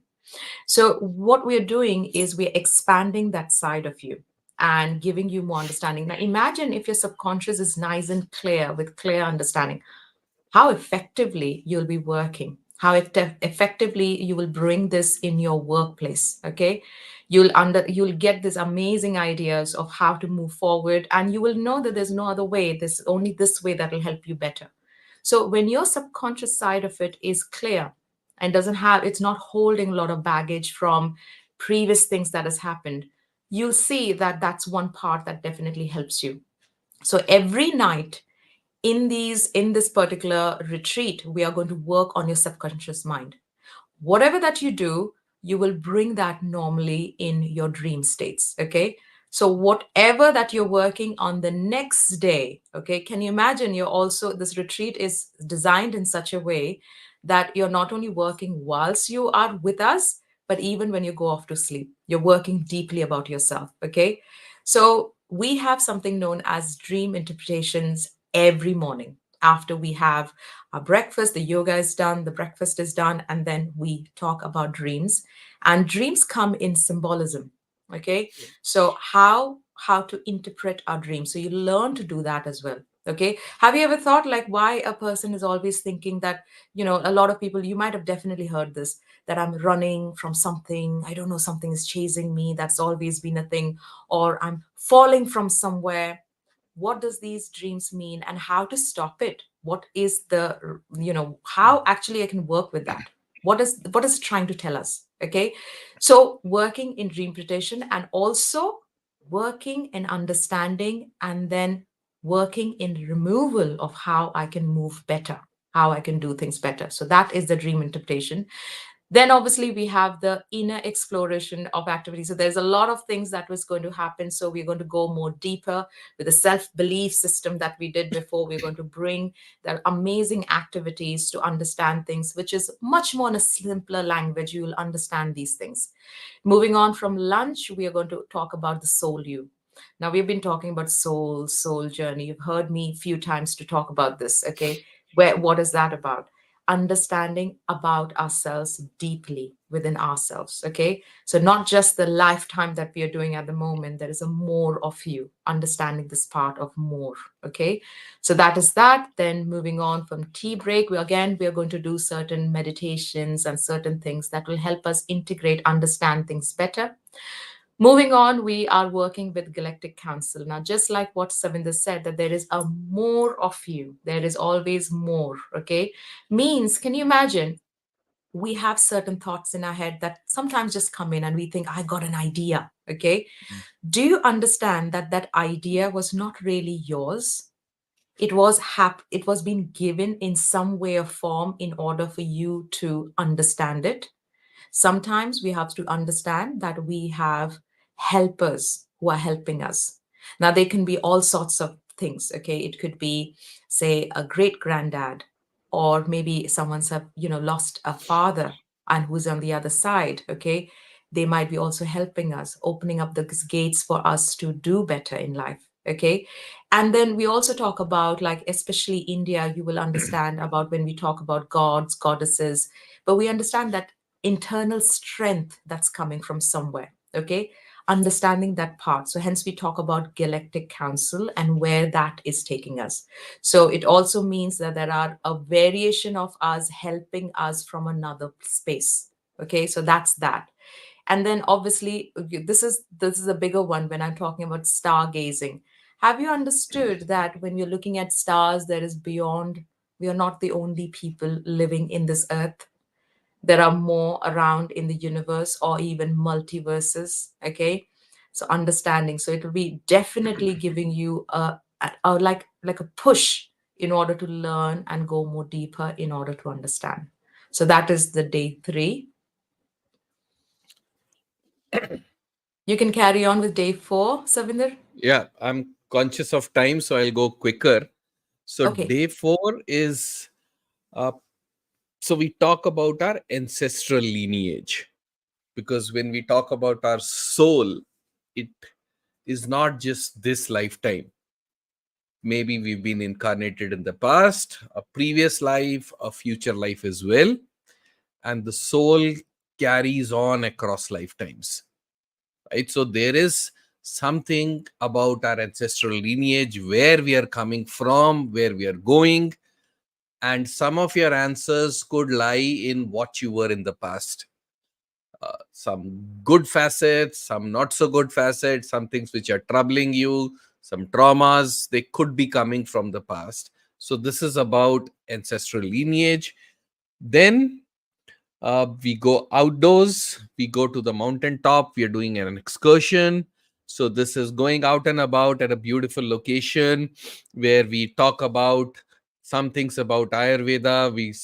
So, what we're doing is we're expanding that side of you. and giving you more understanding. Now, imagine if your subconscious is nice and clear with clear understanding, how effectively you'll be working, how effectively you will bring this in your workplace. Okay, you'll get these amazing ideas of how to move forward, and you will know that there's no other way. There's only this way that will help you better. So when your subconscious side of it is clear and doesn't have, it's not holding a lot of baggage from previous things that has happened, you'll see that that's one part that definitely helps you. So every night in this particular retreat, we are going to work on your subconscious mind. Whatever that you do, you will bring that normally in your dream states. Okay, so whatever that you're working on the next day, okay, can you imagine, you're also, this retreat is designed in such a way that you're not only working whilst you are with us, but even when you go off to sleep, you're working deeply about yourself. Okay, so we have something known as dream interpretations every morning after we have our breakfast. The yoga is done, the breakfast is done, and then we talk about dreams. And dreams come in symbolism. Okay, so how to interpret our dreams, so you learn to do that as well. Okay, have you ever thought like why a person is always thinking that, a lot of people, you might have definitely heard this, that I'm running from something, I don't know, something is chasing me, that's always been a thing, or I'm falling from somewhere. What does these dreams mean, and how to stop it? What is the, how actually I can work with that? What is it trying to tell us? Okay, so working in dream interpretation, and also working in understanding, and then working in removal of how I can move better, how I can do things better. So that is the dream interpretation. Then obviously we have the inner exploration of activity. So there's a lot of things that was going to happen, so we're going to go more deeper with the self belief system that we did before. We're going to bring the amazing activities to understand things, which is much more in a simpler language. You will understand these things. Moving on from lunch, we are going to talk about the soul you. Now, we've been talking about soul journey. You've heard me a few times to talk about this. Okay, what is that about? Understanding about ourselves deeply within ourselves. Okay, so not just the lifetime that we are doing at the moment, there is a more of you, understanding this part of more. Okay, so that is that. Then moving on from tea break, we are going to do certain meditations and certain things that will help us integrate, understand things better. Moving on, we are working with Galactic Council. Now, just like what Savinder said, that there is a more of you, there is always more. Okay, means, can you imagine? We have certain thoughts in our head that sometimes just come in and we think, I got an idea. Okay, do you understand that that idea was not really yours? It was being given in some way or form in order for you to understand it. Sometimes we have to understand that we have helpers who are helping us. Now, they can be all sorts of things. Okay, it could be, say, a great granddad, or maybe someone's have, lost a father and who's on the other side. Okay, they might be also helping us, opening up the gates for us to do better in life. Okay, and then we also talk about, like, especially India, you will understand about when we talk about gods, goddesses, but we understand that internal strength that's coming from somewhere. Okay, understanding that part. So hence we talk about Galactic Council and where that is taking us. So it also means that there are a variation of us helping us from another space. Okay, so that's that. And then obviously, this is a bigger one when I'm talking about stargazing. Have you understood that when you're looking at stars, there is beyond, we are not the only people living in this earth, there are more around in the universe, or even multiverses. Okay, so understanding, so it will be definitely giving you like a push in order to learn and go more deeper in order to understand. So that is the day 3. You can carry on with day 4, Savinder. Yeah, I'm conscious of time, so I'll go quicker. So Okay. day 4 is uh, so we talk about our ancestral lineage, because when we talk about our soul, it is not just this lifetime. Maybe we've been incarnated in the past, a previous life, a future life as well, and the soul carries on across lifetimes, right? So there is something about our ancestral lineage, where we are coming from, where we are going. And some of your answers could lie in what you were in the past. Some good facets, some not so good facets, some things which are troubling you, some traumas, they could be coming from the past. So, this is about ancestral lineage. Then we go outdoors, we go to the mountaintop, we are doing an excursion. So, this is going out and about at a beautiful location where we talk about some things about Ayurveda. We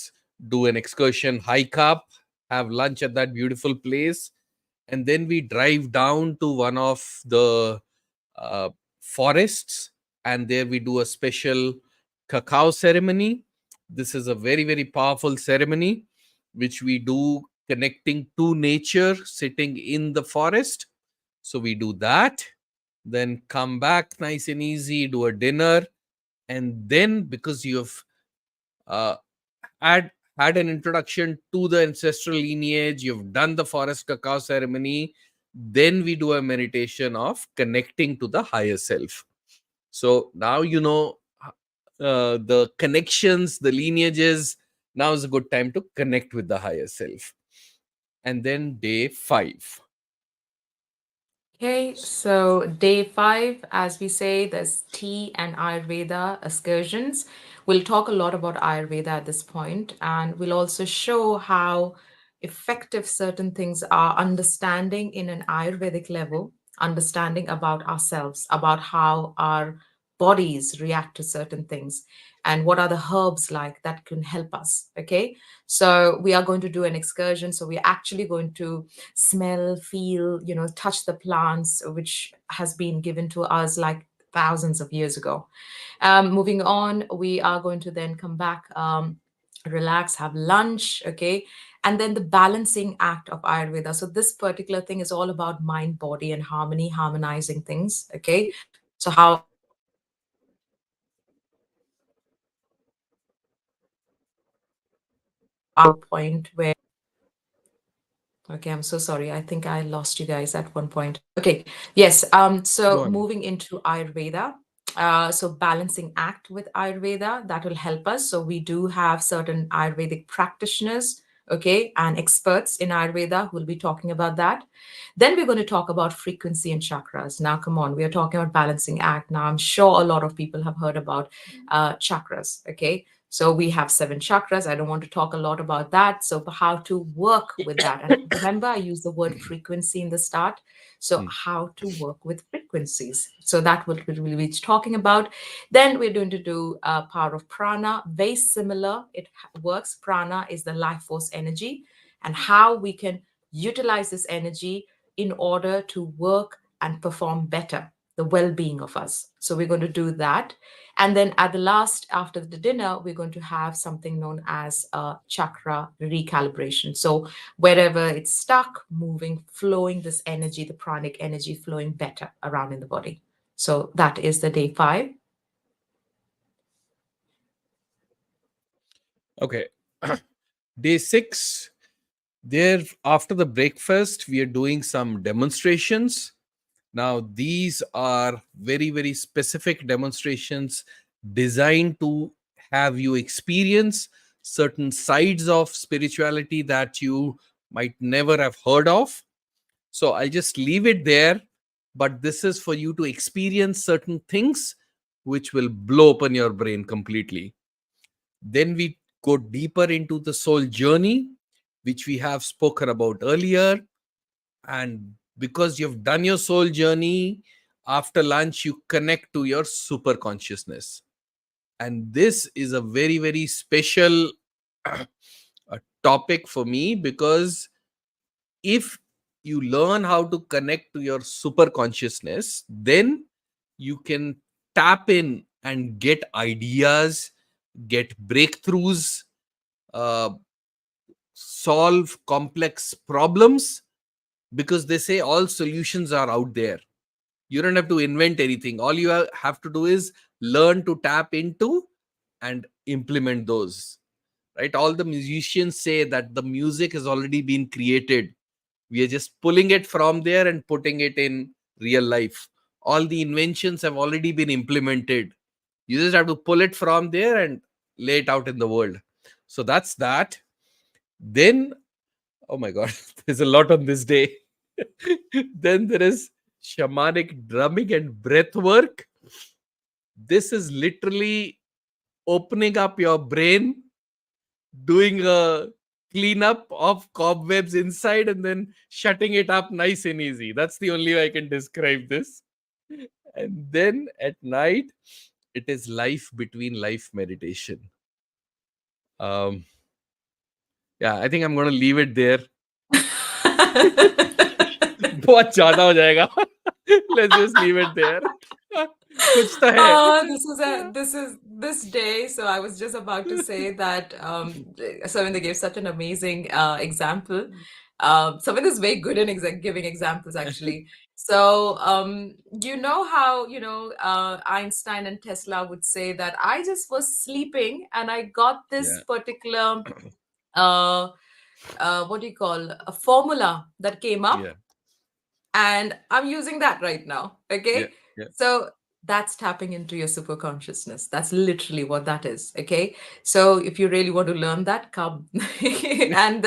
do an excursion, hike up, have lunch at that beautiful place, and then we drive down to one of the uh, forests, and there we do a special cacao ceremony. This is a very, very powerful ceremony which we do connecting to nature, sitting in the forest. So we do that, then come back nice and easy, do a dinner, and then because you've uh, had had an introduction to the ancestral lineage, you've done the forest cacao ceremony, then we do a meditation of connecting to the higher self. So now you know the connections, the lineages. Now is a good time to connect with the higher self. And then day 5. Okay, so day 5, as we say, there's tea and Ayurveda excursions. We'll talk a lot about Ayurveda at this point, and we'll also show how effective certain things are, understanding in an Ayurvedic level, understanding about ourselves, about how our bodies react to certain things, and what are the herbs like that can help us. Okay, so we are going to do an excursion. So we're actually going to smell, feel, touch the plants, which has been given to us like thousands of years ago. Moving on, we are going to then come back, relax, have lunch, okay? And then the balancing act of Ayurveda. So this particular thing is all about mind, body, and harmony, harmonizing things, okay? So how our point where okay, I'm so sorry. I think I lost you guys at one point. Okay, yes. Go So on. moving into Ayurveda, so balancing act with Ayurveda, that will help us. So we do have certain Ayurvedic practitioners, okay, and experts in Ayurveda who will be talking about that. Then we're going to talk about frequency and chakras. Now, come on, we are talking about balancing act. Now, I'm sure a lot of people have heard about chakras, okay? So we have 7 chakras. I don't want to talk a lot about that. So how to work with that. And remember, I used the word frequency in the start. So Hmm. how to work with frequencies. So that what we'll be talking about. Then we're going to do power of prana. Very similar. It works. Prana is the life force energy, and how we can utilize this energy in order to work and perform better, the well-being of us. So we're going to do that. And then at the last, after the dinner, we're going to have something known as a chakra recalibration. So wherever it's stuck, moving, flowing this energy, the pranic energy flowing better around in the body. So that is the day 5. Okay. Day 6, there after the breakfast, we are doing some demonstrations. Now, these are very, very specific demonstrations designed to have you experience certain sides of spirituality that you might never have heard of. So, I'll just leave it there. But this is for you to experience certain things which will blow open your brain completely. Then we go deeper into the soul journey, which we have spoken about earlier. And because you've done your soul journey, after lunch, you connect to your super consciousness. And this is a very, very special topic for me, because if you learn how to connect to your super consciousness, then you can tap in and get ideas, get breakthroughs, uh, solve complex problems, because they say all solutions are out there. You don't have to invent anything. All you have to do is learn to tap into and implement those. Right? All the musicians say that the music has already been created. We are just pulling it from there and putting it in real life. All the inventions have already been implemented. You just have to pull it from there and lay it out in the world. So that's that. Then, oh my god, there's a lot on this day. Then there is shamanic drumming and breath work. This is literally opening up your brain, doing a cleanup of cobwebs inside, and then shutting it up nice and easy. That's the only way I can describe this. And then at night, it is life between life meditation. Um, yeah, I think I'm going to leave it there. बहुत ज्यादा हो जाएगा. Let's just leave it there. कुछ तो है. Oh, this day. So I was just about to say that Savinder gave such an amazing example. Savinder is very good in giving examples, actually. So you know how Einstein and Tesla would say that I just was sleeping and I got this Yeah, particular uh, what do you call a formula that came up, yeah, and I'm using that right now. yeah, Okay. yeah. So that's tapping into your super consciousness. That's literally what that is. Okay. So if you really want to learn that, come. And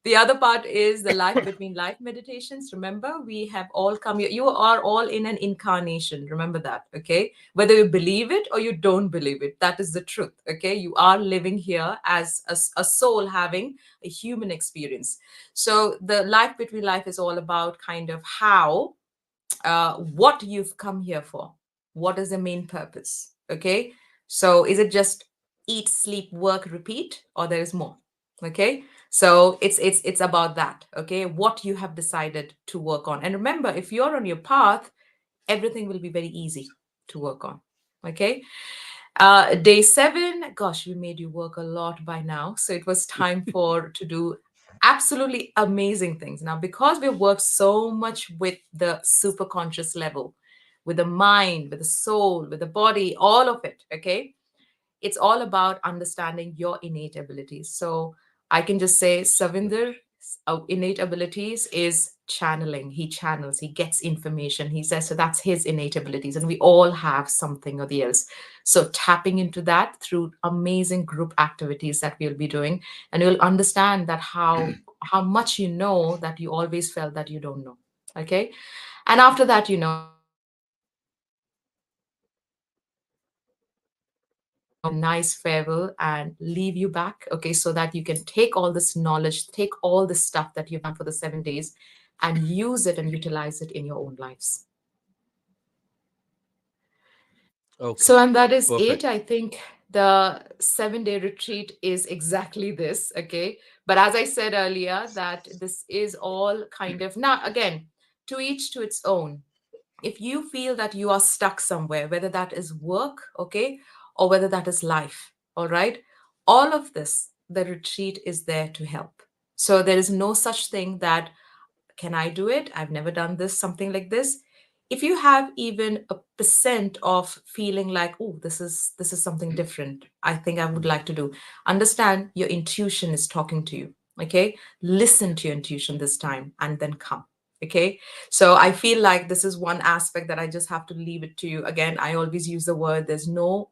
the other part is the life between life meditations. Remember, we have all come here. You are all in an incarnation. Remember that. Okay. Whether you believe it or you don't believe it, that is the truth. Okay. You are living here as a soul having a human experience. So the life between life is all about kind of how, what you've come here for. What is the main purpose? Okay. So is it just eat, sleep, work, repeat, or there is more? Okay. So it's about that. Okay. What you have decided to work on. And remember, if you're on your path, everything will be very easy to work on. Okay. Day 7, gosh, we made you work a lot by now. So it was time for to do absolutely amazing things. Now, because we worked so much with the super conscious level, with the mind, with the soul, with the body, all of it, okay? It's all about understanding your innate abilities. So I can just say Savinder's innate abilities is channeling. He channels, he gets information. He says, so that's his innate abilities. And we all have something or the else. So tapping into that through amazing group activities that we'll be doing. And you'll understand that how much you know that you always felt that you don't know. Okay. And after that, nice farewell and leave you back, okay, so that you can take all this knowledge, take all this stuff that you've done for the 7 days and use it and utilize it in your own lives. Okay, So, and that is it. perfect. I think the 7 day retreat is exactly this, okay? But as I said earlier, that this is all kind of now, again, to each to its own. If you feel that you are stuck somewhere, whether that is work, okay, or whether that is life, all right, all of this, the retreat is there to help. So there is no such thing that can I do it? I've never done this, something like this. If you have even a percent of feeling like, oh, this is something different, I think I would like to do. Understand your intuition is talking to you. Okay. Listen to your intuition this time and then come. Okay. So I feel like this is one aspect that I just have to leave it to you. Again, I always use the word there's no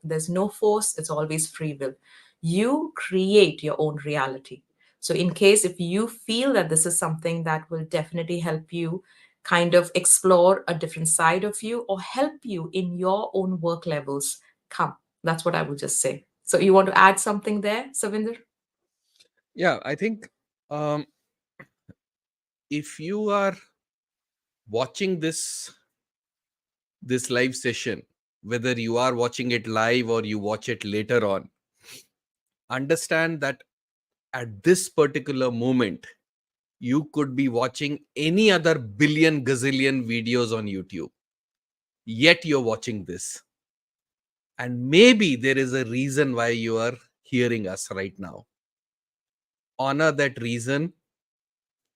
force, it's always free will. You create your own reality. So, in case if you feel that this is something that will definitely help you kind of explore a different side of you or help you in your own work levels, come. That's what I would just say. So, you want to add something there, Savinder? Yeah, I think um, if you are watching this live session, whether you are watching it live or you watch it later on, understand that at this particular moment, you could be watching any other billion gazillion videos on YouTube, yet you're watching this. And maybe there is a reason why you are hearing us right now. Honor that reason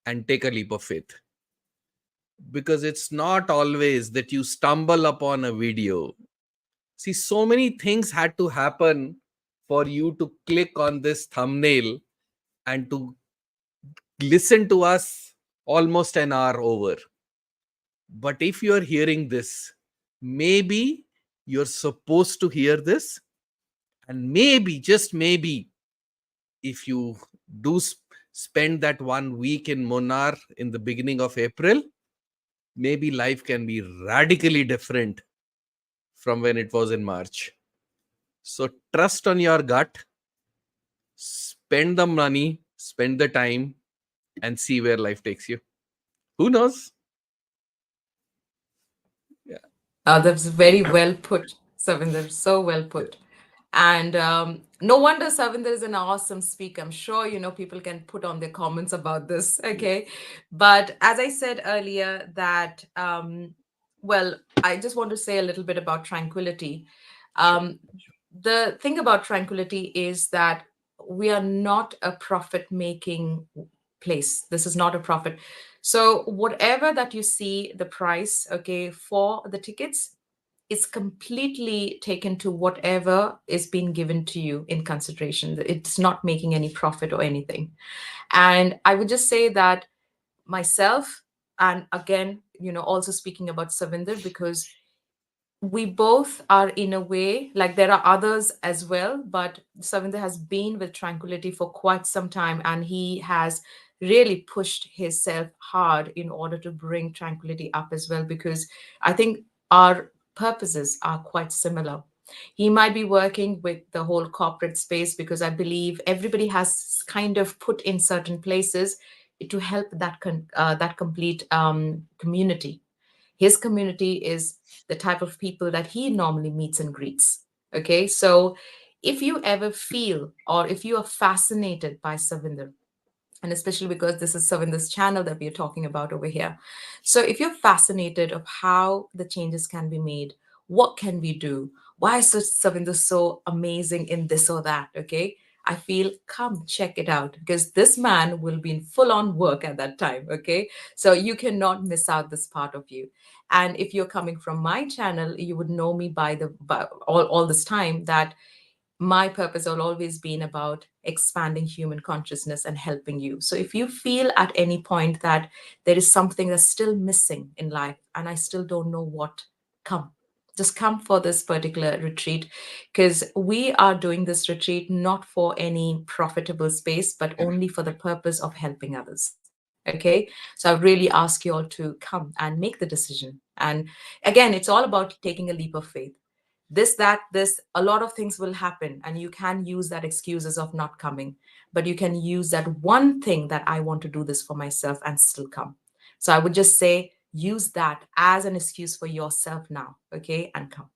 and take a leap of faith. Because it's not always that you stumble upon a video. See, so many things had to happen for you to click on this thumbnail and to listen to us almost an hour over. But if you're hearing this, maybe you're supposed to hear this. And maybe, just maybe, if you do spend that 1 week in Munnar in the beginning of April, maybe life can be radically different from when it was in March. So trust on your gut, spend the money, spend the time, and see where life takes you. Who knows? Yeah. That's very well put, Savinder. So well put. And no wonder Savinder is an awesome speaker. I'm sure, people can put on their comments about this. Yeah. Okay. But as I said earlier, that, well, I just want to say a little bit about tranquility. Sure. Um, the thing about tranquility is that we are not a profit making place. This is not a profit. So, whatever that you see, the price, okay, for the tickets, is completely taken to whatever is being given to you in consideration. It's not making any profit or anything. And I would just say that myself, and again, also speaking about Savinder, because we both are in a way, like there are others as well, but Savinder has been with Tranquility for quite some time, and he has really pushed himself hard in order to bring Tranquility up as well, because I think our purposes are quite similar. He might be working with the whole corporate space, because I believe everybody has kind of put in certain places to help that complete community. His community is the type of people that he normally meets and greets. Okay, so if you ever feel, or if you are fascinated by Savinder, and especially because this is Savinder's channel that we are talking about over here. So if you're fascinated of how the changes can be made, what can we do? Why is Savinder so amazing in this or that? Okay. I feel come check it out, because this man will be in full on work at that time. Okay. So you cannot miss out this part of you. And if you're coming from my channel, you would know me by all this time that my purpose will always been about expanding human consciousness and helping you. So if you feel at any point that there is something that's still missing in life and I still don't know what, come. Just come for this particular retreat, because we are doing this retreat not for any profitable space, but only for the purpose of helping others. Okay. So I really ask you all to come and make the decision. And again, it's all about taking a leap of faith. This, a lot of things will happen, and you can use that excuses of not coming, but you can use that one thing that I want to do this for myself and still come. So I would just say use that as an excuse for yourself now. Okay. And come.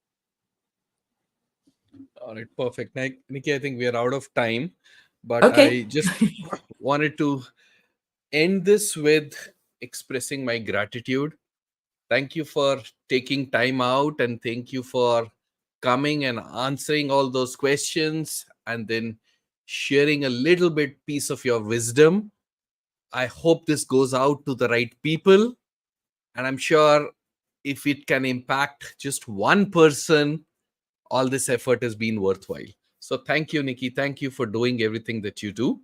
All right, perfect. Nikki, I think we are out of time, but Okay. I just wanted to end this with expressing my gratitude. Thank you for taking time out, and thank you for coming and answering all those questions, and then sharing a little bit piece of your wisdom. I hope this goes out to the right people, and I'm sure if it can impact just one person, all this effort has been worthwhile. So thank you, Nikki. Thank you for doing everything that you do,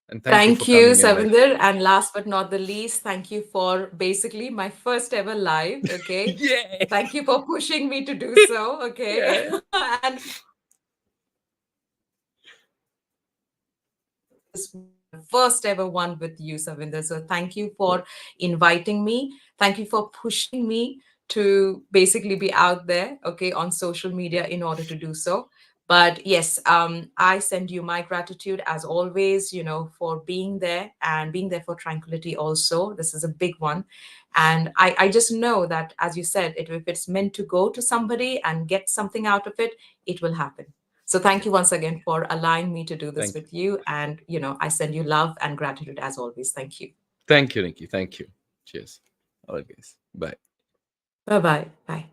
and thank you for Thank you, coming. And I, Savinder. And last but not the least, thank you for basically my first ever live. Okay. yeah, Thank you for pushing me to do so. Okay. yeah. And this first ever one with you, Savinder. So thank you for inviting me. Thank you for pushing me to basically be out there, okay, on social media in order to do so. But yes, I send you my gratitude as always, for being there and being there for Tranquility also. This is a big one. And I just know that, as you said, if it's meant to go to somebody and get something out of it, it will happen. So thank Yeah. you once again for allowing me to do this Thank you. with you. And, I send you love and gratitude as always. Thank you. Thank you, Nikki. Thank you. Cheers. All right, guys. Bye. Bye bye. Bye.